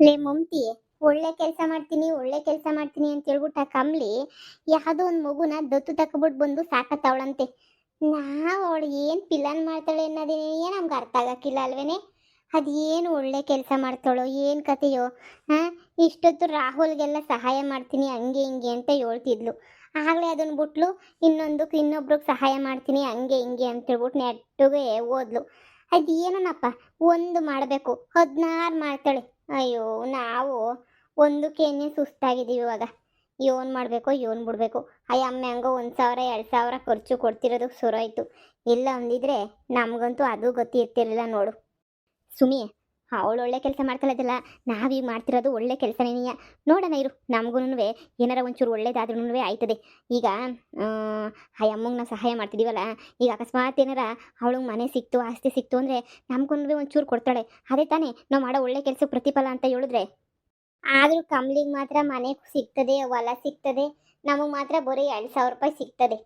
ಲೇ ಮಮ್ತಿ, ಒಳ್ಳೆ ಕೆಲಸ ಮಾಡ್ತೀನಿ ಒಳ್ಳೆ ಕೆಲಸ ಮಾಡ್ತೀನಿ ಅಂತ ಹೇಳ್ಬಿಟ್ಟು ಆ ಕಮ್ಲಿ ಯಾವುದೋ ಒಂದು ಮಗುನ ದತ್ತು ತಕೊಬಿಟ್ಟು ಬಂದು ಸಾಕತ್ತವಳಂತೆ. ನಾವು ಅವಳು ಏನು ಪಿಲನ್ ಮಾಡ್ತಾಳೆ ಅನ್ನೋದೇ ನಮ್ಗೆ ಅರ್ಥ ಆಗಕ್ಕಿಲ್ಲ ಅಲ್ವೇನೆ. ಅದೇನು ಒಳ್ಳೆ ಕೆಲಸ ಮಾಡ್ತಾಳೋ ಏನು ಕತೆಯೋ. ಹಾಂ, ಇಷ್ಟೊತ್ತು ರಾಹುಲ್ಗೆಲ್ಲ ಸಹಾಯ ಮಾಡ್ತೀನಿ ಹಂಗೆ ಹಿಂಗೆ ಅಂತ ಹೇಳ್ತಿದ್ಲು. ಆಗಲೇ ಅದನ್ನು ಬಿಟ್ಲು ಇನ್ನೊಂದಕ್ಕೆ ಇನ್ನೊಬ್ರಿಗೆ ಸಹಾಯ ಮಾಡ್ತೀನಿ ಹಂಗೆ ಹಿಂಗೆ ಅಂತ ಹೇಳ್ಬಿಟ್ಟು ನೆಟ್ಟಗೆ ಓದ್ಲು. ಅದೇನಪ್ಪ, ಒಂದು ಮಾಡಬೇಕು 16 ಮಾಡ್ತಾಳೆ. ಅಯ್ಯೋ, ನಾವು ಒಂದಕ್ಕೇನೆ ಸುಸ್ತಾಗಿದ್ದೀವಿ ಇವಾಗ. ಇವನ್ ಮಾಡಬೇಕು ಇವನ್ ಬಿಡಬೇಕು. ಅಯ್ಯ ಅಮ್ಮ ಹಂಗೋ 1,000 2,000 ಖರ್ಚು ಕೊಡ್ತಿರೋದು ಸುರಾಯ್ತು. ಇಲ್ಲ ಅಂದಿದ್ರೆ ನಮಗಂತೂ ಅದು ಗೊತ್ತಿರ್ತಿರ್ಲಿಲ್ಲ ನೋಡು. ಸುಮಿ, ಅವಳು ಒಳ್ಳೆ ಕೆಲಸ ಮಾಡ್ತಾಳದಲ್ಲ, ನಾವೀಗ ಮಾಡ್ತಿರೋದು ಒಳ್ಳೆ ಕೆಲಸನೇನೆಯ. ನೋಡೋಣ ಇರು, ನಮಗೂ ಏನಾರ ಒಂಚೂರು ಒಳ್ಳೇದಾದ್ರೂ ಆಯ್ತದೆ. ಈಗ ಆ ಅಮ್ಮಂಗೆ ನಾವು ಸಹಾಯ ಮಾಡ್ತಿದ್ದೀವಲ್ಲ, ಈಗ ಅಕಸ್ಮಾತ್ ಏನಾರ ಅವಳಿಗೆ ಮನೆ ಸಿಕ್ತು ಆಸ್ತಿ ಸಿಕ್ತು ಅಂದರೆ ನಮಗೂ ಒಂಚೂರು ಕೊಡ್ತಾಳೆ. ಅದೇ ತಾನೇ ನಾವು ಮಾಡೋ ಒಳ್ಳೆ ಕೆಲಸಕ್ಕೆ ಪ್ರತಿಫಲ ಅಂತ ಹೇಳಿದ್ರೆ. ಆದರೂ ಕಮ್ಲಿಗೆ ಮಾತ್ರ ಮನೆ ಸಿಗ್ತದೆ, ಹೊಲ ಸಿಗ್ತದೆ, ನಮಗೆ ಮಾತ್ರ ಬರೀ 2,000 ರೂಪಾಯಿ ಸಿಗ್ತದೆ.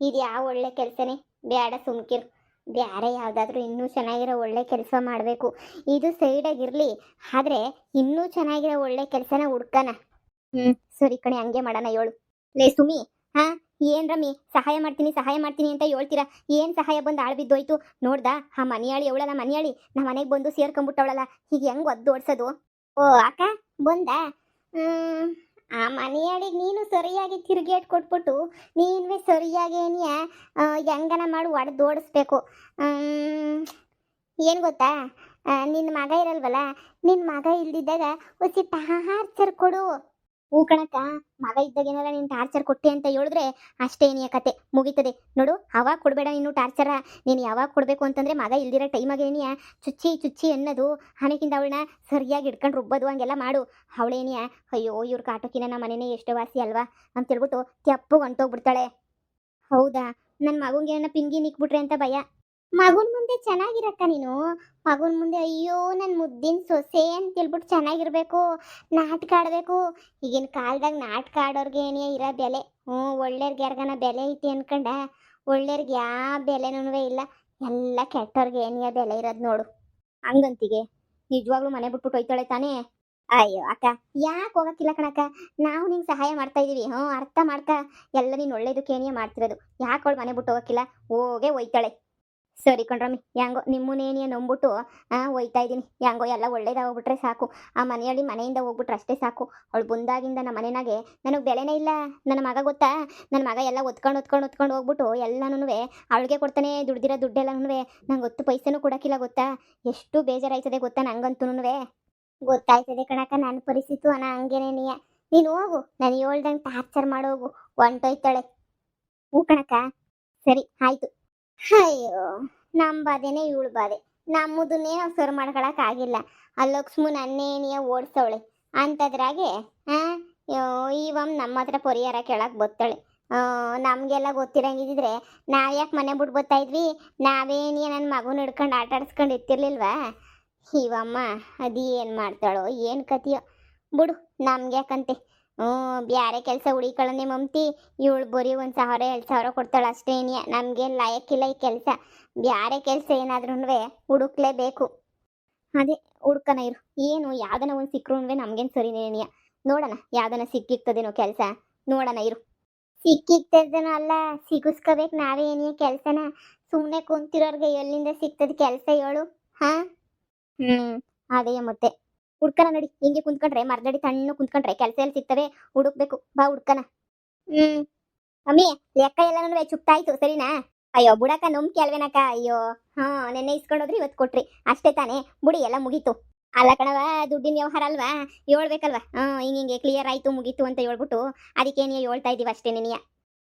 ಇದು ಯಾವ ಒಳ್ಳೆ ಕೆಲಸನೇ ಬೇಡ, ಸುಮ್ಕಿರು. ಬೇರೆ ಯಾವುದಾದ್ರೂ ಇನ್ನೂ ಚೆನ್ನಾಗಿರೋ ಒಳ್ಳೆ ಕೆಲಸ ಮಾಡಬೇಕು. ಇದು ಸೈಡಾಗಿರಲಿ, ಆದರೆ ಇನ್ನೂ ಚೆನ್ನಾಗಿರೋ ಒಳ್ಳೆ ಕೆಲಸನ ಹುಡ್ಕಣ. ಸರಿ ಕಣೆ, ಹಂಗೆ ಮಾಡೋಣ ಹೇಳು. ಲೇ ಸುಮಿ, ಹಾಂ ಏನು ರಮ್ಮಿ, ಸಹಾಯ ಮಾಡ್ತೀನಿ ಸಹಾಯ ಮಾಡ್ತೀನಿ ಅಂತ ಹೇಳ್ತೀರಾ? ಏನು ಸಹಾಯ ಬಂದು ಆಳು ಬಿದ್ದೋಯ್ತು ನೋಡ್ದಾ? ಆ ಮನೆಯಾಳಿ ಅವಳಲ್ಲ, ಮನೆಯಾಳಿ ನಮ್ಮ ಮನೆಗೆ ಬಂದು ಸೇರ್ಕೊಂಬಿಟ್ಟವಳಲ್ಲ, ಈಗ ಹೆಂಗೆ ಒದ್ದು ಓಡಿಸೋದು? ಓ ಅಕ್ಕ ಬಂದ. ಆ ಮನೆಯಾಳಿಗೆ ನೀನು ಸರಿಯಾಗಿ ತಿರುಗೇಟ್ ಕೊಟ್ಬಿಟ್ಟು ನೀನುವೇ ಸರಿಯಾಗಿ ಏನಿಯ ಹೆಂಗನ ಮಾಡಿ ಒಡೆದು ಓಡಿಸ್ಬೇಕು. ಏನು ಗೊತ್ತಾ, ನಿನ್ನ ಮಗ ಇರಲ್ವಲ್ಲ, ನಿನ್ನ ಮಗ ಇಲ್ದಿದ್ದಾಗ ಒಸಿ ಟಾರ್ಚರ್ ಕೊಡು. ಹೂ ಕಣಕ್ಕ, ಮಗ ಇದ್ದಾಗ ಏನಾರ ನೀನು ಟಾರ್ಚರ್ ಕೊಟ್ಟೆ ಅಂತ ಹೇಳಿದ್ರೆ ಅಷ್ಟೇ ಏನಿಯ ಕತೆ ಮುಗೀತದೆ ನೋಡು. ಅವಾಗ ಕೊಡಬೇಡ ನೀನು ಟಾರ್ಚರ. ನೀನು ಯಾವಾಗ ಕೊಡಬೇಕು ಅಂತಂದರೆ ಮಗ ಇಲ್ದಿರೋ ಟೈಮಾಗೆ ಏನಿಯ ಚುಚ್ಚಿ ಚುಚ್ಚಿ ಅನ್ನೋದು, ಹಣೆಗಿಂದ ಅವಳನ್ನ ಸರಿಯಾಗಿ ಇಟ್ಕೊಂಡು ರುಬ್ಬೋದು, ಹಂಗೆಲ್ಲ ಮಾಡು. ಅವಳೇನಿಯ ಅಯ್ಯೋ ಇವ್ರ ಕಾಟಕ್ಕಿನ ನಮ್ಮ ಮನೆಯೇ ಎಷ್ಟೋ ವಾಸಿ ಅಲ್ವಾ ಅಂತೇಳ್ಬಿಟ್ಟು ತೆಪ್ಪಗೆ ಹೊಂಟೋಗ್ಬಿಡ್ತಾಳೆ. ಹೌದಾ, ನನ್ನ ಮಗುಂಗೆ ಏನನ್ನ ಪಿಂಗಿ ನಿಕ್ಬಿಟ್ರೆ ಅಂತ ಭಯ. ಮಗುನ ಮುಂದೆ ಚೆನ್ನಾಗಿರಕ್ಕ ನೀನು. ಮಗುನ ಮುಂದೆ ಅಯ್ಯೋ ನನ್ನ ಮುದ್ದಿನ ಸೊಸೆ ಅಂತೇಳ್ಬಿಟ್ಟು ಚೆನ್ನಾಗಿರ್ಬೇಕು, ನಾಟಕ ಆಡಬೇಕು. ಈಗಿನ ಕಾಲದಾಗ ನಾಟಕ ಆಡೋರ್ಗೆ ಏನೇ ಇರೋ ಬೆಲೆ. ಒಳ್ಳೆಯವ್ರಿಗೆ ಯಾರಿಗಾನ ಬೆಲೆ ಐತಿ ಅನ್ಕಂಡ, ಒಳ್ಳೆಯವ್ರಿಗೆ ಯಾವ ಬೆಲೆನೂ ಇಲ್ಲ. ಎಲ್ಲ ಕೆಟ್ಟವ್ರಿಗೆ ಏನಿಯ ಬೆಲೆ ಇರೋದು ನೋಡು. ಹಂಗಂತಿಗೆ ನಿಜವಾಗ್ಲೂ ಮನೆ ಬಿಟ್ಬಿಟ್ಟು ಹೋಯ್ತಾಳೆ ತಾನೇ? ಅಯ್ಯೋ ಅಕ್ಕ, ಯಾಕೆ ಹೋಗಕ್ಕಿಲ್ಲ ಕಣಕ್ಕ, ನಾವು ನಿಂಗೆ ಸಹಾಯ ಮಾಡ್ತಾ ಇದೀವಿ. ಅರ್ಥ ಮಾಡ್ಕ. ಎಲ್ಲ ನೀನು ಒಳ್ಳೇದಕ್ಕೆ ಏನಿಯ ಮಾಡ್ತಿರೋದು. ಯಾಕೆ ಅವಳು ಮನೆ ಬಿಟ್ಟು ಹೋಗಕ್ಕಿಲ್ಲ? ಹೋಗೇ ಹೋಯ್ತಾಳೆ. ಸರಿ ಕಣ್ರಮ್ಮಿ, ಹೆಂಗೋ ನಿಮ್ಮನೇನಿಯ ನಂಬಿಟ್ಟು ಒಯ್ತಾ ಇದ್ದೀನಿ. ಹೆಂಗೋ ಎಲ್ಲ ಒಳ್ಳೇದಾಗ್ಬಿಟ್ರೆ ಸಾಕು. ಆ ಮನೆಯಲ್ಲಿ ಮನೆಯಿಂದ ಹೋಗ್ಬಿಟ್ರೆ ಅಷ್ಟೇ ಸಾಕು. ಅವಳು ಬಂದಾಗಿಂದ ನಮ್ಮ ಮನೆಯಾಗೆ ನನಗೆ ಬೆಲೆನೇ ಇಲ್ಲ. ನನ್ನ ಮಗ ಗೊತ್ತಾ, ನನ್ನ ಮಗ ಎಲ್ಲ ಒತ್ಕೊಂಡು ಹೋಗ್ಬಿಟ್ಟು ಎಲ್ಲನೂ ಅವಳಿಗೆ ಕೊಡ್ತಾನೆ. ದುಡ್ದಿರೋ ದುಡ್ಡೆಲ್ಲನೂ ನಂಗೆ 10 ಪೈಸೆನೂ ಕೊಡೋಕ್ಕಿಲ್ಲ ಗೊತ್ತಾ. ಎಷ್ಟು ಬೇಜಾರಾಯ್ತದೆ ಗೊತ್ತಾ ನಂಗಂತೂ. ಗೊತ್ತಾಯ್ತದೆ ಕಣಕ್ಕ, ನನ್ನ ಪರಿಸ್ಥಿತಿ ಅಣ್ಣ ಹಂಗೇನೆ. ನೀನು ಹೋಗು, ನಾನು ಹೇಳ್ದಂಗೆ ಟಾರ್ಚರ್ ಮಾಡೋಗು, ಹೊಂಟೋಯ್ತಾಳೆ. ಹ್ಞೂ ಕಣಕ್ಕ, ಸರಿ ಆಯಿತು. ಅಯ್ಯೋ, ನಮ್ಮ ಬಾಧೆನೇ ಇವಳು ಬಾಧೆ. ನಮ್ಮದನ್ನೇ ನಾವು ಸರ್ ಮಾಡ್ಕೊಳಕ್ಕಾಗಿಲ್ಲ. ಆ ಲಕ್ಷ್ಮು ನನ್ನೇನಿಯ ಓಡಿಸವಳೆ ಅಂಥದ್ರಾಗೆ ಇವಮ್ ನಮ್ಮ ಹತ್ರ ಪರಿಹಾರ ಕೇಳಕ್ಕೆ ಬರ್ತಾಳೆ. ನಮಗೆಲ್ಲ ಗೊತ್ತಿರಂಗಿದ್ರೆ ನಾವು ಯಾಕೆ ಮನೆ ಬಿಟ್ಟು ಬರ್ತಾ ಇದ್ವಿ? ನಾವೇನಿಯ ನನ್ನ ಮಗುನ ಹಿಡ್ಕೊಂಡು ಆಟ ಆಡಿಸ್ಕೊಂಡು ಇರ್ತಿರ್ಲಿಲ್ವಾ? ಇವಮ್ಮ ಅದೇನು ಮಾಡ್ತಾಳೋ ಏನು ಕತಿಯೋ ಬಿಡು, ನಮ್ಗೆ ಯಾಕಂತೆ. ಬ್ಯಾರೆ ಕೆಲಸ ಹುಡಿಕೊಳ್ಳನೆ ಮಮ್ತಿ. ಇವಳು ಬರೀ 1,000 2,000 ಕೊಡ್ತಾಳೆ ಅಷ್ಟೇ. ನಮ್ಗೇನು ಲಾಯಕ್ಕಿಲ್ಲ ಈ ಕೆಲಸ. ಬ್ಯಾರೆ ಕೆಲಸ ಏನಾದ್ರೂ ಹುಡುಕ್ಲೇಬೇಕು. ಅದೇ ಹುಡ್ಕನ ಇರು. ಏನು ಯಾವ್ದನ ಒಂದು ಸಿಕ್ಕರೂ ನಮ್ಗೇನು ಸರಿನೇನಿಯ. ನೋಡೋಣ ಯಾವ್ದನ ಸಿಕ್ಕಿರ್ತದೇನೋ ಕೆಲಸ, ನೋಡೋಣ ಇರು. ಸಿಕ್ಕಿರ್ತದೇನೋ ಅಲ್ಲ, ಸಿಗಿಸ್ಕೋಬೇಕು ನಾವೇ ಏನಿಯ ಕೆಲಸನ. ಸುಮ್ಮನೆ ಕುಂತಿರೋರ್ಗೆ ಎಲ್ಲಿಂದ ಸಿಗ್ತದೆ ಕೆಲಸ ಹೇಳು? ಹಾಂ ಅದೇ ಮತ್ತೆ ಹುಡ್ಕನ ನಡಿ. ಹಿಂಗೆ ಕುಂತ್ಕೊಂಡ್ರೆ ಮರದಡಿ ತಣ್ಣು ಕುಂತ್ಕೊಂಡ್ರೆ ಕೆಲಸ ಎಲ್ಲಿ ಸಿಗ್ತವೆ? ಹುಡುಕ್ಬೇಕು ಬಾ, ಹುಡ್ಕನ. ಅಮ್ಮಿ, ಲೆಕ್ಕ ಎಲ್ಲನೂ ಚುಪ್ತಾಯ್ತು ಸರಿನಾ? ಅಯ್ಯೋ ಬುಡಕ್ಕ, ನಂಬಿಕೆ ಅಲ್ವೇನಕ್ಕ? ಅಯ್ಯೋ ನೆನ್ನೆ ಇಸ್ಕೊಂಡೋದ್ರಿ ಇವತ್ತು ಕೊಟ್ರಿ ಅಷ್ಟೇ ತಾನೇ, ಬುಡಿ ಎಲ್ಲ ಮುಗೀತು. ಅಲ್ಲ ಕಣವ, ದುಡ್ಡಿನ ವ್ಯವಹಾರ ಅಲ್ವಾ, ಹೇಳ್ಬೇಕಲ್ವಾ? ಹಿಂಗೆ ಕ್ಲಿಯರ್ ಆಯ್ತು ಮುಗೀತು ಅಂತ ಹೇಳ್ಬಿಟ್ಟು ಅದಕ್ಕೆ ನೀವು ಹೇಳ್ತಾ ಇದ್ದೀವಿ ಅಷ್ಟೇ ನಿನಯ.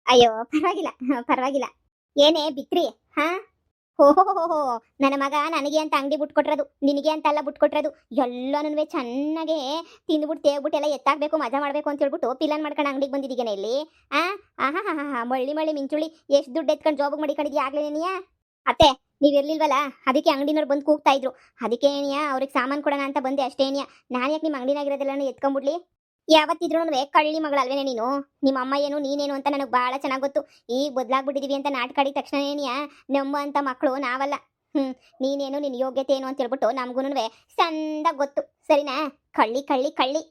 ಅಯ್ಯೋ ಪರವಾಗಿಲ್ಲ ಪರವಾಗಿಲ್ಲ. ಏನೇ ಬಿತ್ರಿ? ಓಹೋ, ನನ್ನ ಮಗ ನನಗೆ ಅಂತ ಅಂಗಡಿ ಬಿಟ್ಕೊಟ್ರದು, ನಿನಗೆ ಅಂತ ಎಲ್ಲ ಬಿಟ್ಕೊಟ್ರದು. ಎಲ್ಲನೂ ಚೆನ್ನಾಗೆ ತಿಂದ್ಬಿಟ್ಟು ತೇಗ್ಬಿಟ್ಟು ಎಲ್ಲ ಎತ್ತಾಗಬೇಕು, ಮಜಾ ಮಾಡಬೇಕು ಅಂತ ಹೇಳ್ಬಿಟ್ಟು ಪಿಲನ್ ಮಾಡ್ಕೊಂಡು ಅಂಗಡಿಗೆ ಬಂದಿದ್ದೀಗೇನೆ ಇಲ್ಲಿ. ಮಳ್ಳಿ ಮಿಂಚುಳಿ ಎಷ್ಟು ದುಡ್ಡು ಎತ್ಕೊಂಡು ಜಾಬಿಗೆ ಮಡಿಕೊಂಡಿದ್ಯಾ ಆಗ್ಲೇ ನೀನಿಯ? ಅತ್ತೆ ನೀವಿರ್ಲಿಲ್ವಲ್ಲ, ಅದಕ್ಕೆ ಅಂಗಡಿನವ್ರು ಬಂದು ಕೂಗ್ತಾ ಇದ್ರು. ಅದಕ್ಕೆ ಏನಿಯ ಅವ್ರಿಗೆ ಸಾಮಾನು ಕೊಡೋಣ ಅಂತ ಬಂದೆ ಅಷ್ಟೇ. ನಾನು ಯಾಕೆ ನಿಮ್ಮ ಅಂಗಡಿನಾಗಿರೋದೆಲ್ಲ ಎತ್ಕೊಂಡ್ಬಿಡ್ಲಿ? ಯಾವತ್ತಿದ್ರೂ ಕಳ್ಳಿ ಮಗಳಲ್ವೇನೆ ನೀನು? ನಿಮ್ಮ ಅಮ್ಮ ಏನು ನೀನೇನು ಅಂತ ನನಗೆ ಭಾಳ ಚೆನ್ನಾಗಿ ಗೊತ್ತು. ಈಗ ಬದಲಾಗ್ಬಿಟ್ಟಿದೀವಿ ಅಂತ ನಾಟಕ ಆಡಿದ ತಕ್ಷಣ ಏನಿಯ ನಮ್ಮ ಅಂತ ಮಕ್ಕಳು ನಾವಲ್ಲ. ನೀನೇನು ನಿನ್ನ ಯೋಗ್ಯತೆ ಏನು ಅಂತ ಹೇಳ್ಬಿಟ್ಟು ನಮಗೂ ಸಂದಾಗ ಗೊತ್ತು ಸರಿನಾ? ಕಳ್ಳಿ ಕಳ್ಳಿ ಕಳ್ಳಿ.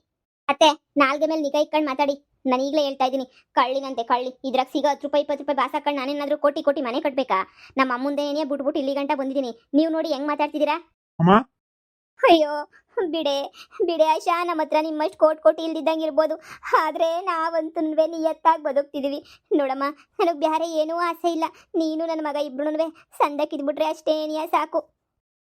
ಅತ್ತೆ, ನಾಲ್ಗೆ ಮೇಲೆ ನಿಗಾ ಇಟ್ಕೊಂಡು ಮಾತಾಡಿ. ನಾನು ಈಗಲೇ ಹೇಳ್ತಾ ಇದ್ದೀನಿ, ಕಳ್ಳಿನಂತೆ ಕಳ್ಳಿ. ಇದ್ರಾಗ ಸಿಗೋ 10 ರೂಪಾಯಿ 20 ರೂಪಾಯಿ ಬಾಸ್ ಹಾಕೊಂಡು ನಾನೇನಾದ್ರೂ ಕೋಟಿ ಕೋಟಿ ಮನೆ ಕಟ್ಬೇಕಾ? ನಮ್ಮ ಅಮ್ಮಂದೇನೇ ಬಿಟ್ಬಿಟ್ಟು ಇಲ್ಲಿ ಗಂಟ ಬಂದಿದ್ದೀನಿ. ನೀವು ನೋಡಿ ಹೆಂಗ್ ಮಾತಾಡ್ತಿದ್ದೀರಾ? ಅಮ್ಮ. ಅಯ್ಯೋ, ಬಿಡೆ ಬಿಡೆ ಆಶಾ, ನಮ್ಮ ಹತ್ರ ನಿಮ್ಮಷ್ಟು ಕೋಟಿ ಇಲ್ದಿದ್ದಂಗೆ ಇರ್ಬೋದು, ಆದ್ರೆ ನಾವಂತೂ ನಿಯತ್ತಾಗಿ ಬದುಕ್ತಿದೀವಿ ನೋಡಮ್ಮ. ನನಗೆ ಬೇರೆ ಏನೂ ಆಸೆ ಇಲ್ಲ. ನೀನು ನನ್ನ ಮಗ ಇಬ್ರು ಸಂದಕ್ಕಿದ್ಬಿಟ್ರೆ ಅಷ್ಟೇನಿಯ ಸಾಕು.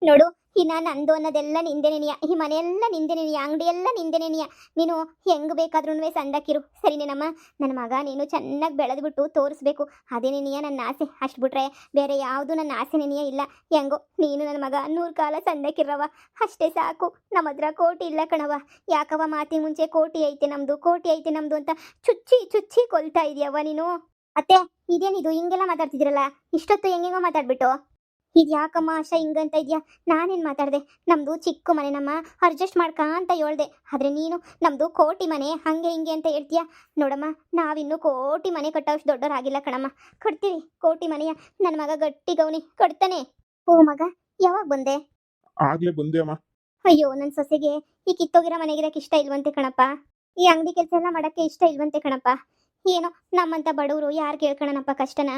ನೋಡು, ಇನ್ನ ನಂದು ಅನ್ನೋದೆಲ್ಲ ನಿಂದೆನೇನಿಯ, ಈ ಮನೆಯೆಲ್ಲ ನಿಂದೆನೇನಿಯ, ಅಂಗಡಿ ಎಲ್ಲ ನಿಂದೆನೇನಿಯ. ನೀನು ಹೆಂಗ್ ಬೇಕಾದ್ರೂ ಸಂದಕ್ಕಿರು, ಸರಿನೇನಮ್ಮ? ನನ್ನ ಮಗ ನೀನು ಚೆನ್ನಾಗಿ ಬೆಳೆದ್ಬಿಟ್ಟು ತೋರಿಸ್ಬೇಕು, ಅದೇನೇನಿಯ ನನ್ನ ಆಸೆ. ಅಷ್ಟು ಬಿಟ್ರೆ ಬೇರೆ ಯಾವುದು ನನ್ನ ಆಸೆನೇನಿಯ ಇಲ್ಲ. ಹೆಂಗೋ ನೀನು ನನ್ನ ಮಗ 100 ಕಾಲ ಸಂದಕ್ಕಿರವ, ಅಷ್ಟೇ ಸಾಕು. ನಮ್ಮ ಹತ್ರ ಕೋಟಿ ಇಲ್ಲ ಕಣವ. ಯಾಕವ ಮಾತಿನ ಮುಂಚೆ ಕೋಟಿ ಐತೆ ನಮ್ದು, ಕೋಟಿ ಐತೆ ನಮ್ದು ಅಂತ ಚುಚ್ಚಿ ಚುಚ್ಚಿ ಕೊಲ್ತಾ ಇದೀಯವ್ವ ನೀನು. ಅತ್ತೆ, ಇದೇನಿದು ಹಿಂಗೆಲ್ಲ ಮಾತಾಡ್ತಿದ್ದೀರಲ್ಲ? ಇಷ್ಟೊತ್ತು ಹೆಂಗೆಂಗೋ ಮಾತಾಡ್ಬಿಟ್ಟು ಇದು ಯಾಕಮ್ಮ ಆಶಾ ಹಿಂಗಂತ ಇದೆಯಾ? ನಾನೇನು ಮಾತಾಡಿದೆ? ನಮ್ಮದು ಚಿಕ್ಕ ಮನೆ, ನಮ್ಮ ಅಡ್ಜಸ್ಟ್ ಮಾಡ್ಕ ಅಂತ ಹೇಳ್ದೆ. ಆದರೆ ನೀನು ನಮ್ಮದು ಕೋಟಿ ಮನೆ ಹಂಗೆ ಹಿಂಗೆ ಅಂತ ಹೇಳ್ತೀಯ. ನೋಡಮ್ಮ, ನಾವಿನ್ನೂ ಕೋಟಿ ಮನೆ ಕಟ್ಟೋಷ್ಟು ದೊಡ್ಡವರಾಗಿಲ್ಲ ಕಣಮ್ಮ. ಕಟ್ತೀವಿ ಕೋಟಿ ಮನೆಯ. ನನ್ನ ಮಗ ಗಟ್ಟಿ ಗೌನಿ ಕಟ್ತಾನೆ. ಓ ಮಗ, ಯಾವಾಗ ಬಂದೆ? ಆಗ್ಲೇ ಬಂದೆ ಅಮ್ಮ. ಅಯ್ಯೋ, ನನ್ನ ಸೊಸೆಗೆ ಈ ಕಿತ್ತೋಗಿರೋ ಮನೆಗಿರಕ್ಕೆ ಇಷ್ಟ ಇಲ್ವಂತೆ ಕಣಪ್ಪ. ಈ ಅಂಗಡಿ ಕೆಲಸ ಎಲ್ಲ ಮಾಡೋಕ್ಕೆ ಇಷ್ಟ ಇಲ್ವಂತೆ ಕಣಪ್ಪ. ಏನೋ ನಮ್ಮಂಥ ಬಡವರು ಯಾರು ಕೇಳ್ಕೊಳನಪ್ಪ ಕಷ್ಟನ?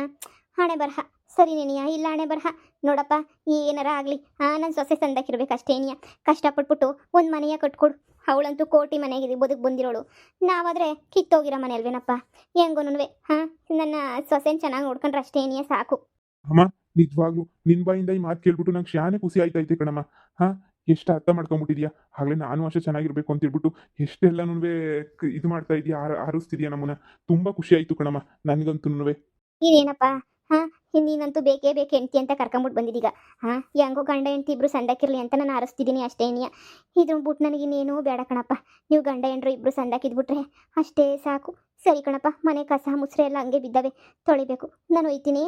ಹಣೆ ಬರಹ ಸರಿ ನೆನಿಯ, ಇಲ್ಲ ಹಣೆ ಬರಹ. ನೋಡಪ್ಪ, ಏನಾರ ಆಗಲಿ ನನ್ನ ಸೊಸೆ ಸಂದಕ್ಕಿರ್ಬೇಕಷ್ಟೇನಿಯ. ಕಷ್ಟಪಟ್ಬಿಟ್ಟು ಒಂದು ಮನೆಯ ಕಟ್ಕೊಡು. ಅವಳಂತೂ ಕೋಟಿ ಮನೆಗೆ ಬದುಕು ಬಂದಿರೋಳು. ನಾವಾದರೆ ಕಿತ್ತೋಗಿರೋ ಮನೆ ಅಲ್ವೇನಪ್ಪ? ಹೆಂಗೋನುವೆ ನನ್ನ ಸೊಸೆನ ಚೆನ್ನಾಗಿ ನೋಡ್ಕೊಂಡ್ರೆ ಅಷ್ಟೇನಿಯ ಸಾಕು. ಅಮ್ಮ, ನಿಜವಾಗ್ಲು ನಿನ್ ಬಾಯಿಂದ ಈ ಮಾತು ಕೇಳ್ಬಿಟ್ಟು ನಂಗೆ ಶಾನೆ ಖುಷಿ ಆಯ್ತೈತೆ ಕಣಮ್ಮ. ಎಷ್ಟು ಅರ್ಥ ಮಾಡ್ಕೊಂಬಿಟ್ಟಿದ್ಯಾ? ಆಗ್ಲೇ ನಾನು ಅಷ್ಟೇ ಚೆನ್ನಾಗಿರ್ಬೇಕು ಅಂತ ಹೇಳ್ಬಿಟ್ಟು ಎಷ್ಟೆಲ್ಲನೂ ಇದು ಮಾಡ್ತಾ ಇದೀಯಾ, ಆರಿಸ್ತಿದ್ಯಾ ನಮ್ಮನ್ನ. ತುಂಬಾ ಖುಷಿ ಆಯ್ತು ಕಣಮ್ಮ ನನ್ಗಂತೂ. ಇದೇನಪ್ಪ ನೀನಂತೂ ಬೇಕೇ ಬೇಕು ಹೆಂಡ್ತಿ ಅಂತ ಕರ್ಕೊಂಬಿಟ್ಟು ಬಂದಿದ್ದೀಗ. ಹೆಂಗೋ ಗಂಡ ಹೆಂಡ್ತಿ ಇಬ್ರು ಸಂದಕ್ಕಿರ್ಲಿ ಅಂತ ನಾನು ಆರಿಸ್ತಿದ್ದೀನಿ ಅಷ್ಟೇನಿಯ. ಇದ್ರ ಬಿಟ್ಟು ನನಗಿನ್ನೇನೂ ಬೇಡ ಕಣಪ್ಪ. ನೀವು ಗಂಡ ಹೆಂಡ್ರು ಇಬ್ರು ಸಂದಾಕಿದ್ಬಿಟ್ರೆ ಅಷ್ಟೇ ಸಾಕು. ಸರಿ ಕಣಪ್ಪ, ಮನೆ ಕಸ ಮುಸ್ರೆ ಎಲ್ಲ ಹಂಗೆ ಬಿದ್ದಾವೆ, ತೊಳಿಬೇಕು. ನಾನು ಒಯ್ತೀನಿ.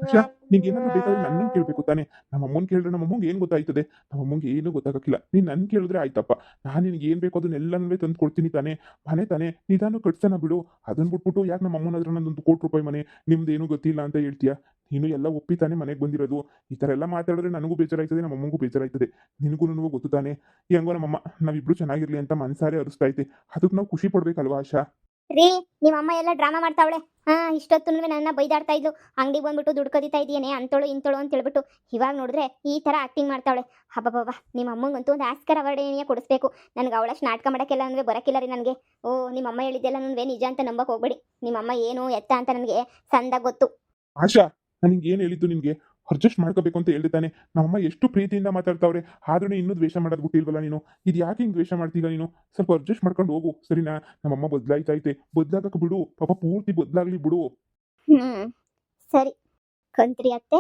ಆಶಾ, ನಿಂಗೆ ಏನಾದ್ರು ಬೇಕಾದ್ರೆ ನನ್ನ ಕೇಳ್ಬೇಕು ತಾನೆ? ನಮ್ಮ ಅಮ್ಮನ್ ಕೇಳಿದ್ರೆ ನಮ್ಮ ಅಮ್ಮಂಗೆ ಏನ್ ಗೊತ್ತಾಯ್ತದೆ? ನಮ್ಮ ಅಮ್ಮಂಗೆ ಏನೂ ಗೊತ್ತಾಗಕ್ಕಿಲ್ಲ. ನೀನ್ ನನ್ ಕೇಳಿದ್ರೆ ಆಯ್ತಪ್ಪ. ನಾನು ನಿನ್ಗೆ ಏನ್ ಬೇಕು ಅದನ್ನೆಲ್ಲನೂ ತಂದು ಕೊಡ್ತೀನಿ ತಾನೆ. ಮನೆ ತಾನೆ, ನಿಧಾನ ಕಟ್ಸೋಣ ಬಿಡು. ಅದನ್ನ ಬಿಟ್ಬಿಟ್ಟು ಯಾಕೆ ನಮ್ಮ ಅಮ್ಮನ ಹತ್ರ ನಂದೊಂದು ₹1,00,00,000 ಮನೆ ನಿಮ್ದೇನು ಗೊತ್ತಿಲ್ಲ ಅಂತ ಹೇಳ್ತೀಯಾ? ನೀನು ಎಲ್ಲ ಒಪ್ಪಿ ತಾನೆ ಮನೆಗೆ ಬಂದಿರೋದು. ಈ ಥರ ಎಲ್ಲ ಮಾತಾಡಿದ್ರೆ ನನಗೂ ಬೇಜಾರಾಯ್ತದೆ, ನಮ್ಮ ಅಮ್ಮಂಗೂ ಬೇಜಾರಾಯ್ತದೆ. ನಿನಗೂ ಗೊತ್ತು ತಾನೆ. ಹೆಂಗೋ ನಮ್ಮಮ್ಮ ನಾವಿಬ್ರು ಚೆನ್ನಾಗಿರ್ಲಿ ಅಂತ ಮನ್ಸಾರೆ ಅರಿಸ್ತಾ ಐತೆ. ಅದಕ್ಕೆ ನಾವು ಖುಷಿ ಪಡ್ಬೇಕಲ್ವಾ ಆಶಾ? ರೀ, ನಿಮ್ಮ ಅಮ್ಮ ಎಲ್ಲ ಡ್ರಾಮಾ ಮಾಡ್ತಾವಳೆ. ಇಷ್ಟೊತ್ತು ನನ್ನ ಬೈದಾಡ್ತಾ ಇದ್ಲು, ಅಂಗಡಿಗೆ ಬಂದ್ಬಿಟ್ಟು ದುಡ್ಡು ಕದೀತಾ ಇದೆಯೇನೆ ಅಂತೋಳು ಇಂತೋಳು ಅಂತ ಹೇಳ್ಬಿಟ್ಟು. ಇವಾಗ ನೋಡಿದ್ರೆ ಈ ಥರ ಆ್ಯಕ್ಟಿಂಗ್ ಮಾಡ್ತಾವಳೆ. ಹಬ್ಬಬ್ಬಾ, ನಿಮ್ಮ ಅಮ್ಮಂಗಂತೂ ಒಂದು ಆಸ್ಕರ್ ಅವಾರ್ಡೇನಿಯ ಕೊಡಿಸ್ಬೇಕು. ನನಗೆ ಅವಳಷ್ಟು ನಾಟಕ ಮಾಡೋಕ್ಕೆಲ್ಲ ಬರೋಕ್ಕಿಲ್ಲ ರೀ ನನಗೆ. ಓ, ನಿಮ್ಮ ಅಮ್ಮ ಹೇಳಿದ್ದೆಲ್ಲ ನಿಜ ಅಂತ ನಂಬಕ್ಕೆ ಹೋಗ್ಬೇಡಿ. ನಿಮ್ಮಮ್ಮ ಏನು ಎತ್ತ ಅಂತ ನನಗೆ ಸಂದಾಗ ಗೊತ್ತು. ಆಶಾ, ನಾನು ನಿಂಗೆ ಏನು ಹೇಳಿದ್ದು? ನಿನಗೆ ಅಡ್ಜಸ್ಟ್ ಮಾಡ್ಕೋಬೇಕು ಅಂತ ಹೇಳ್ದೆ ತಾನೆ. ನಮ್ಮಮ್ಮ ಎಷ್ಟು ಪ್ರೀತಿಯಿಂದ ಮಾತಾಡ್ತಾವ್ರೆ, ಆದ್ರೂ ಇನ್ನೂ ದ್ವೇಷ ಮಾಡೋದು ಬಿಟ್ಟಿಲ್ವಲ್ಲ ನೀನು? ಇದು ಯಾಕೆ ಹಿಂಗೆ ದ್ವೇಷ ಮಾಡ್ತೀಗ ನೀನು? ಸ್ವಲ್ಪ ಅಡ್ಜಸ್ಟ್ ಮಾಡ್ಕೊಂಡು ಹೋಗು, ಸರಿನಾ? ನಮ್ಮಮ್ಮ ಬದಲಾಯ್ತೈತೆ, ಬದಲಾಗಕ್ಕೆ ಬಿಡು. ಪಾಪ ಪೂರ್ತಿ ಬದಲಾಗ್ಲಿ ಬಿಡು. ಸರಿ ಕಂತ್ರಿ ಅತ್ತೆ,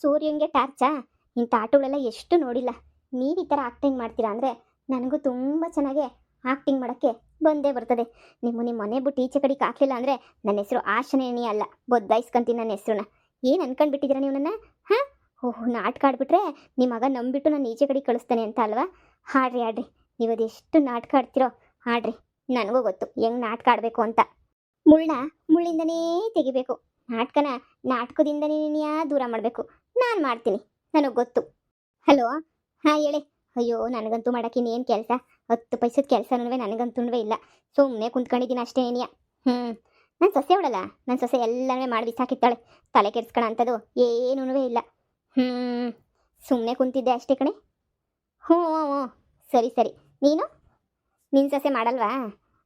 ಸೂರ್ಯಂಗೆ ಟಾರ್ಚಾ? ಇಂಥ ಆಟಗಳೆಲ್ಲ ಎಷ್ಟು ನೋಡಿಲ್ಲ. ನೀವು ಈ ಥರ ಆಕ್ಟಿಂಗ್ ಮಾಡ್ತೀರಾ ಅಂದರೆ ನನಗೂ ತುಂಬ ಚೆನ್ನಾಗೆ ಆಕ್ಟಿಂಗ್ ಮಾಡೋಕ್ಕೆ ಬಂದೇ ಬರ್ತದೆ. ನಿಮ್ಮ ಮನೆ ಬಿಟ್ಟು ಈಚೆ ಕಡೆಗೆ ಹಾಕಲಿಲ್ಲ ಅಂದರೆ ನನ್ನ ಹೆಸರು ಆಶನೇನಿ ಅಲ್ಲ, ಬೊದ್ದಾಯಿಸ್ಕೊಂತೀನಿ ನನ್ನ ಹೆಸರನ್ನ. ಏನು ಅನ್ಕೊಂಡ್ಬಿಟ್ಟಿದ್ದೀರಾ ನೀವು ನನ್ನ? ಓಹ್, ನಾಟಕ ಆಡ್ಬಿಟ್ರೆ ನಿಮ್ಮ ಮಗ ನಂಬಿಟ್ಟು ನಾನು ಈಚೆ ಕಡೆಗೆ ಕಳಿಸ್ತಾನೆ ಅಂತ ಅಲ್ವಾ? ಆಡ್ರಿ. ನೀವು ಅದೆಷ್ಟು ನಾಟಕ ಆಡ್ತಿರೋ ಆಡ್ರಿ. ನನಗೂ ಗೊತ್ತು ಹೆಂಗೆ ನಾಟಕ ಆಡಬೇಕು ಅಂತ. ಮುಳ್ಳಿಂದನೇ ತೆಗಿಬೇಕು, ನಾಟಕದಿಂದನೇ ದೂರ ಮಾಡಬೇಕು. ನಾನು ಮಾಡ್ತೀನಿ, ನನಗೆ ಗೊತ್ತು. ಹಲೋ, ಹೇಳಿ. ಅಯ್ಯೋ, ನನಗಂತೂ ಮಾಡೋಕೆ ಇನ್ನೇನು ಕೆಲಸ? 10 ಪೈಸದ ಕೆಲಸನೂ ನನಗಂತೂ ಇಲ್ಲ. ಸುಮ್ಮನೆ ಕುಂತ್ಕೊಂಡಿದ್ದೀನಿ ಅಷ್ಟೇನಿಯ. ನನ್ನ ಸೊಸೆ ಅವಳಲ್ಲ, ನನ್ನ ಸೊಸೆ ಎಲ್ಲನೇ ಮಾಡಿ ಬಿಸಾಕಿತ್ತಾಳೆ. ತಲೆ ಕೆಡ್ಸ್ಕೊಳ ಅಂಥದ್ದು ಏನೂ ಇಲ್ಲ. ಸುಮ್ಮನೆ ಕುಂತಿದ್ದೆ ಅಷ್ಟೇ ಕಣೆ. ಹ್ಞೂ, ಸರಿ. ನಿನ್ನ ಸೊಸೆ ಮಾಡಲ್ವಾ?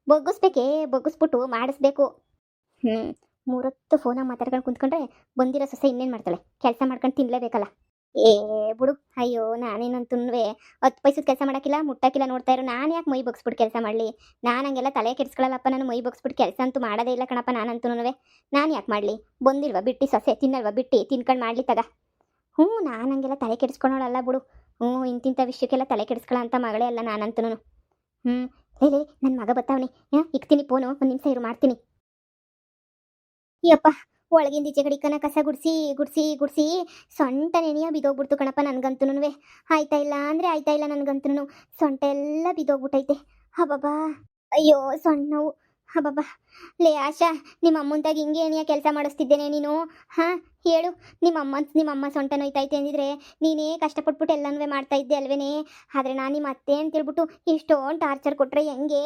ಬೊಗ್ಗಿಸ್ಬಿಟ್ಟು ಮಾಡಿಸ್ಬೇಕು. 3 ಫೋನಾಗ ಮಾತಾಡ್ಕೊಂಡು ಕುಂತ್ಕೊಂಡ್ರೆ ಬಂದಿರೋ ಸೊಸೆ ಇನ್ನೇನು ಮಾಡ್ತಾಳೆ? ಕೆಲಸ ಮಾಡ್ಕೊಂಡು ತಿನ್ನಲೇಬೇಕಲ್ಲ. ಬಿಡು. ಅಯ್ಯೋ, ನಾನೇನಂತೂ 10 ಪೈಸದ ಕೆಲಸ ಮಾಡೋಕ್ಕಿಲ್ಲ, ಮುಟ್ಟಕ್ಕಿಲ್ಲ. ನೋಡ್ತಾ ಇರೋ, ನಾನು ಯಾಕೆ ಮೈ ಬಗ್ಸ್ಬಿಟ್ಟು ಕೆಲಸ ಮಾಡಲಿ? ನಾನು ಹಂಗೆಲ್ಲ ತಲೆ ಕೆಡ್ಸ್ಕೊಳ್ಳಲ್ಲಪ್ಪ. ನಾನು ಮೈ ಬಗ್ಸ್ಬಿಟ್ಟು ಕೆಲಸ ಅಂತೂ ಮಾಡೋದೇ ಇಲ್ಲ ಕಣಪ್ಪ. ನಾನಂತೂ ನಾನು ಯಾಕೆ ಮಾಡಲಿ? ಬಂದಿಲ್ವಾ ಬಿಟ್ಟು ಸೊಸೆ, ತಿನ್ನಲ್ವಾ ಬಿಟ್ಟು ತಿನ್ಕೊಂಡು ಮಾಡಲಿ ತಗ. ನಾನು ಹಂಗೆಲ್ಲ ತಲೆ ಕೆಡಿಸ್ಕೊಳೋಳಲ್ಲ ಬಿಡು. ಇಂತಿಂಥ ವಿಷಯಕ್ಕೆಲ್ಲ ತಲೆ ಕೆಡಿಸ್ಕೊಳ್ಳೋ ಅಂತ ಮಗಳೇ ಅಲ್ಲ ನಾನಂತೂ. ಲೇ, ನನ್ನ ಮಗ ಬರ್ತಾವನೆ, ಇಕ್ತೀನಿ ಫೋನು, 1 ನಿಮಿಷ ಇರು, ಮಾಡ್ತೀನಿ. ಯಪ್ಪ, ಒಳಗಿಂದ ಈಚೆ ಕಡಿಕನ ಕಸ ಗುಡಿಸಿ ಸೊಂಟ ನೆನೆಯ ಬಿದೋಗ್ಬಿಡ್ತು ಕಣಪ್ಪ ನನಗಂತೂ. ಆಯ್ತಾ ಇಲ್ಲ ನನಗಂತೂ. ಸೊಂಟ ಎಲ್ಲ ಬಿದೋಗ್ಬಿಟ್ಟೈತೆ. ಹಬ್ಬಬ್ಬಾ, ಅಯ್ಯೋ ಸೊಣ್ಣವು. ಹಬ್ಬಬ್ಬ. ಲೇ ಆಶಾ, ನಿಮ್ಮ ಅಮ್ಮಂತಾಗ ಹಿಂಗೆ ಏನಿಯ ಕೆಲಸ ಮಾಡಿಸ್ತಿದ್ದೇನೆ ನೀನು? ಹಾಂ, ಹೇಳು. ನಿಮ್ಮ ಅಮ್ಮ ಸೊಂಟ ನೋಯ್ತೈತೆ ಅಂದಿದ್ರೆ ನೀನೇ ಕಷ್ಟಪಟ್ಬಿಟ್ಟು ಎಲ್ಲನೂ ಮಾಡ್ತಾ ಇದ್ದೆ ಅಲ್ವೇನೆ? ಆದರೆ ನಾನು ನಿಮ್ಮ ಅತ್ತೆ ಅಂತೇಳ್ಬಿಟ್ಟು ಇಷ್ಟೊಂದು ಟಾರ್ಚರ್ ಕೊಟ್ಟರೆ ಹೆಂಗೆ?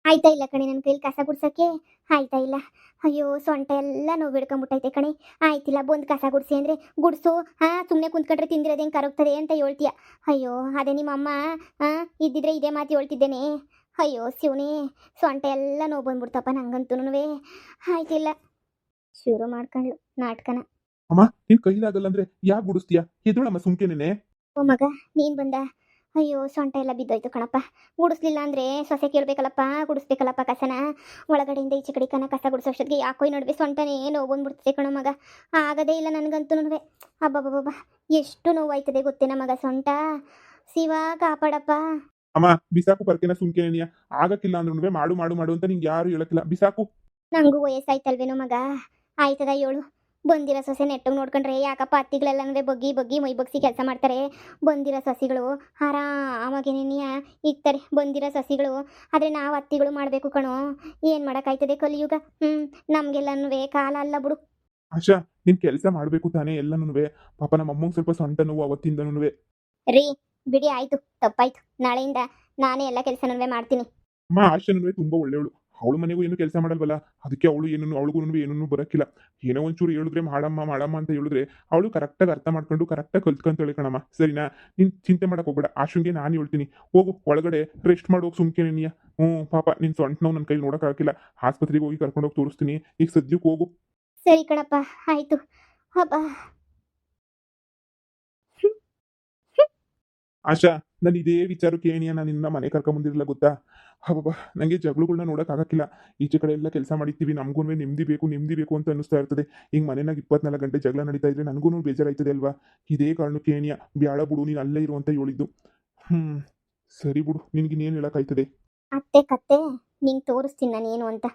ಆಯ್ತಾ ಇಲ್ಲ ಕಣೆ, ನನ್ನ ಕೈಲಿ ಕಸ ಗುಡ್ಸೋಕ್ಕೆ ಆಯ್ತಾ ಇಲ್ಲ. ಅಯ್ಯೋ, ಸೊಂಟ ಎಲ್ಲ ನೋವು ಹಿಡ್ಕೊಂಬಿಟ್ಟೈತೆ ಕಣೆ. ಆಯ್ತಿಲ್ಲ, ಬಂದು ಕಸ ಗುಡಿಸಿ ಅಂದರೆ ಗುಡಿಸು. ಹಾಂ, ಸುಮ್ಮನೆ ಕುಂತ್ಕೊಂಡ್ರೆ ತಿಂದಿರೋದು ಹೆಂಗೆ ಕರೋಗ್ತದೆ ಅಂತ ಹೇಳ್ತೀಯ. ಅಯ್ಯೋ, ಅದೇ ನಿಮ್ಮಮ್ಮ ಇದ್ದಿದ್ರೆ ಇದೇ ಮಾತು ಹೇಳ್ತಿದ್ದೇನೆ. ಅಯ್ಯೋ ಶಿವನೇ, ಸೊಂಟ ಎಲ್ಲ ನೋವು ಬಂದ್ಬಿಡ್ತಪ್ಪ ನಂಗಂತೂನುವೆ. ಆಯ್ತಿಲ್ಲ, ಶುರು ಮಾಡ್ಕೊಂಡ್ಲು ನಾಟಕನ. ಅಮ್ಮ ನಿನ್ ಕೈಲಾಗಲ್ಲ ಅಂದ್ರೆ ಯಾಕೆ ಗುಡಿಸ್ತೀಯಾ? ಎದುಳಮ್ಮ ಸುಮ್ಕೆನೇನೆ. ಓ ಮಗ, ನೀನು ಬಂದ. ಅಯ್ಯೋ, ಸೊಂಟ ಎಲ್ಲ ಬಿದ್ದೋಯ್ತು ಕಣಪ್ಪ. ಗುಡಿಸ್ಲಿಲ್ಲ ಅಂದರೆ ಸೊಸೆ ಕೇಳಬೇಕಲ್ಲಪ್ಪ, ಗುಡಿಸ್ಬೇಕಲ್ಲಪ್ಪ ಕಸನ. ಒಳಗಡೆಯಿಂದ ಈಚೆ ಕಡೆ ಕಸ ಗುಡಿಸೋಷ್ಟೊತ್ತಿಗೆ ಯಾಕೋ ಈ ನಡುವೆ ಸೊಂಟನೇ ನೋವು ಬಂದ್ಬಿಡ್ತದೆ ಕಣೋ ಮಗ. ಆಗದೇ ಇಲ್ಲ ನನಗಂತೂನುವೆ. ಅಬ್ಬಬ್ಬಬ್ಬ, ಎಷ್ಟು ನೋವಾಯ್ತದೆ ಗೊತ್ತೇನ ಮಗ ಸೊಂಟ. ಶಿವ ಕಾಪಾಡಪ್ಪ. ಅಮ್ಮ ಬಿಸಾಕು ಪರ್ಕೆನ ಸುಮ್ಕೆನೇನಿಯ. ಆಗಕ್ಕಿಲ್ಲ ಅಂದ್ರೂ ಮಾಡು ಮಾಡು ಮಾಡು ಅಂತ ನಿಂಗೆ ಯಾರು ಹೇಳಕ್ಕಿಲ್ಲ, ಬಿಸಾಕು. ನಂಗೂ ವಯಸ್ಸಾಯ್ತಲ್ವೇನೋ ಮಗ. ಆಯ್ತದ ಏಳು. ಬಂದಿರೋ ಸೊಸೆ ನೆಟ್ಟಗೆ ನೋಡ್ಕೊಂಡ್ರೆ ಯಾಕಪ್ಪ ಅತ್ತಿಗಳೆಲ್ಲನೂ ಬಗ್ಗಿ ಬಗ್ಗಿ ಮೈ ಬಗ್ಸಿ ಕೆಲಸ ಮಾಡ್ತಾರೆ. ಬಂದಿರೋ ಸೊಸಿಗಳು ಆರಾಮಾಗಿ ನೆನೆಯ ಇಕ್ತಾರೆ ಬಂದಿರೋ ಸೊಸಿಗಳು. ಆದರೆ ನಾವು ಅತ್ತಿಗಳು ಮಾಡಬೇಕು ಕಣೋ. ಏನು ಮಾಡೋಕ್ಕಾಯ್ತದೆ ಕಲಿಯುಗ. ನಮಗೆಲ್ಲನೂ ಕಾಲ ಅಲ್ಲ ಬಿಡು. ಆಶಾ, ನಿನ್ ಕೆಲಸ ಮಾಡ್ಬೇಕು ತಾನೇ ಎಲ್ಲನೂ. ಪಾಪ ನಮ್ಮ ಅಮ್ಮಂಗೆ ಸ್ವಲ್ಪ ಸೊಂಟ ನೋವು ಅವತ್ತಿಂದನೂ. ರೀ, ಬಿಡಿ, ಆಯಿತು, ತಪ್ಪಾಯ್ತು. ನಾಳೆಯಿಂದ ನಾನೇ ಎಲ್ಲ ಕೆಲಸನೂ ಮಾಡ್ತೀನಿ. ಅಮ್ಮ ಆಶಾನೂ ತುಂಬಾ ಒಳ್ಳೆಯವಳು. ಅವಳು ಮನೆಗೂ ಏನು ಕೆಲಸ ಮಾಡಲ್ವಲ್ಲ, ಅದಕ್ಕೆ ಅವಳಿಗೂ ಏನೂ ಬರಕ್ಕಿಲ್ಲ. ಏನೋ ಒಂಚೂರು ಹೇಳಿದ್ರೆ ಮಾಡಮ್ಮ ಮಾಡಮ್ಮ ಅಂತ ಹೇಳಿದ್ರೆ ಅವಳು ಕರೆಕ್ಟಾಗಿ ಅರ್ಥ ಮಾಡ್ಕೊಂಡು ಕರೆಕ್ಟಾಗಿ ಕಲ್ತ್ಕೊಂತಾಳೆ ಕಣಮ್ಮ. ಸರಿನಾ? ನೀನ್ ಚಿಂತೆ ಮಾಡಕ್ ಹೋಗ್ಬೇಡ. ಆಶುಂಗೆ ನಾನು ಹೇಳ್ತೀನಿ, ಹೋಗು ಒಳಗಡೆ ರೆಸ್ಟ್ ಮಾಡೋಗಿ ಸುಮ್ಕೆ ನೀಯ. ಪಾಪ ನಿನ್ ಸೊಂಟ ನೋವು ನನ್ನ ಕೈ ನೋಡೋಕ್ಕಾಗಿಲ್ಲ. ಆಸ್ಪತ್ರೆಗೆ ಹೋಗಿ ಕರ್ಕೊಂಡೋಗಿ ತೋರಿಸ್ತೀನಿ. ಈಗ ಸದ್ಯಕ್ಕೆ ಹೋಗು. ಸರಿ ಕಣಪ್ಪ, ಆಯಿತು. ಹಬ್ಬ. ಆಶಾ, ನಾನು ಇದೇ ವಿಚಾರಕ್ಕೆ ಏನಿಯ ನಾನು ನಿನ್ನ ಮನೆ ಕರ್ಕೊಂಬಂದಿರಲಿಲ್ಲ ಗೊತ್ತಾ? ಹಬ್ಬ, ನನಗೆ ಜಗಳಗಳನ್ನ ನೋಡೋಕ್ಕಾಗಕ್ಕಿಲ್ಲ. ಈಚೆ ಕಡೆ ಎಲ್ಲ ಕೆಲಸ ಮಾಡಿರ್ತೀವಿ, ನಮಗೂ ನೆಮ್ಮದಿ ಬೇಕು ಅಂತ ಅನ್ನಿಸ್ತಾ ಇರ್ತದೆ. ಹಿಂಗೆ ಮನೆಯಾಗ 24 ಗಂಟೆ ಜಗಳ ನಡೀತಾ ಇದ್ರೆ ನನಗೂ ಬೇಜಾರಾಯ್ತದೆ ಅಲ್ವಾ? ಇದೇ ಕಾರಣಕ್ಕೆ ಏನಿಯ ಬ್ಯಾಡ ಬಿಡು, ನೀನು ಅಲ್ಲೇ ಇರು ಅಂತ ಹೇಳಿದ್ದು. ಸರಿ ಬಿಡು, ನಿನ್ಗಿನ್ನೇನು ಹೇಳೋಕ್ಕಾಯ್ತದೆ? ಅತ್ತೆ ಕತ್ತೆ ನಿಂಗೆ ತೋರಿಸ್ತೀನಿ ನಾನು ಏನು ಅಂತ.